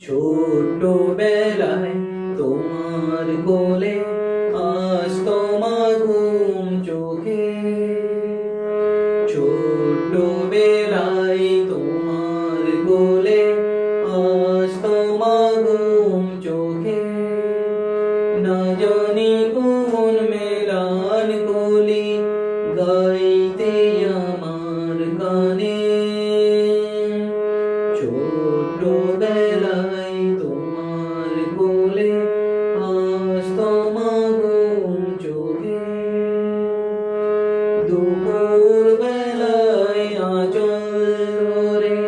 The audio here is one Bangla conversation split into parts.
ছোটবেলায় তোমার কোলে আসতো মা ঘুম চোখে। ছোটবেলায় তোমার কোলে আসতো মা ঘুম চোখে। না জানি কোন মেলানকলি গাইতে আমার কানে। ছোটবেলায় তোমার কোলে আসতো মা ঘুম চোখে। দুপুর বেলায় আঁচল ধরে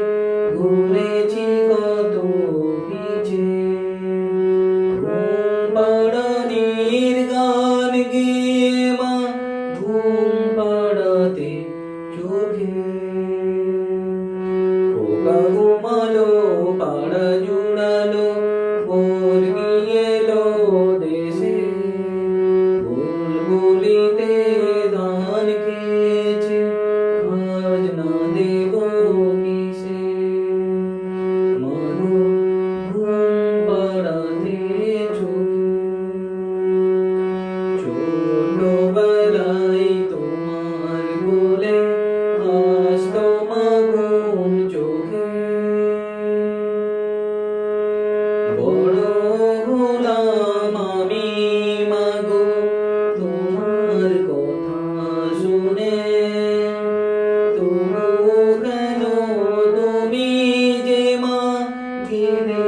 ঘুরেছি কত পিছে। ঘুম পাড়ানির গান গেয়ে মা ঘুম পাড়াতে চোখে। পোকা ঘুমালো পাড়া জুড়ালো ভোর গিয়েলো দেশে। বুলবুলিতে ধান খেয়েছে খাজনা দেব কিসে। মা গো ঘুম পাড়াতে চোখে। ছোটবেলায় তোমার কোলে আসতো মা ঘুম চোখে। বড় হলাম আমি মা গো তোমার কথা শুনে। তবু কেন তুমি যে মা গেলে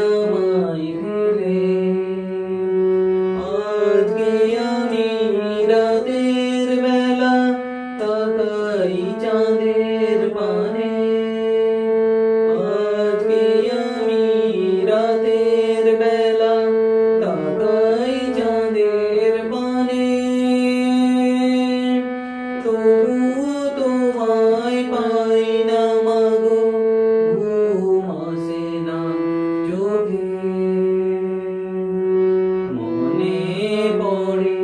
আমায় ফেলে। আজকে আমি রাতের বেলা তাকাই চাঁদের পানে। আজকে আমি রাতের বেলা তাকাই চাঁদের পানে। তবু তোমায় পাই না মা গো ঘুম আসে না চোখে। মনে পড়ে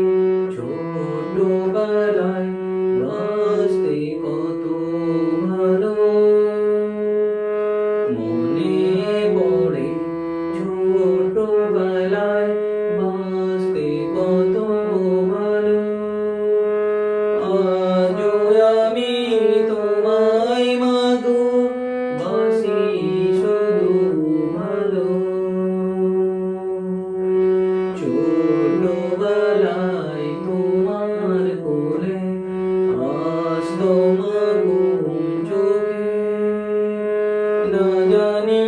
ছোটবেলায় বাঁচতে কত ভালো। মনে পড়ে ছোটবেলায় বাঁচতে কত ভালো। আজও আমি তোমায় মা গো বাসি শুধু ভালো। ছোটবেলায় তোমার কোলে আসতো মা ঘুম চোখে। না জানি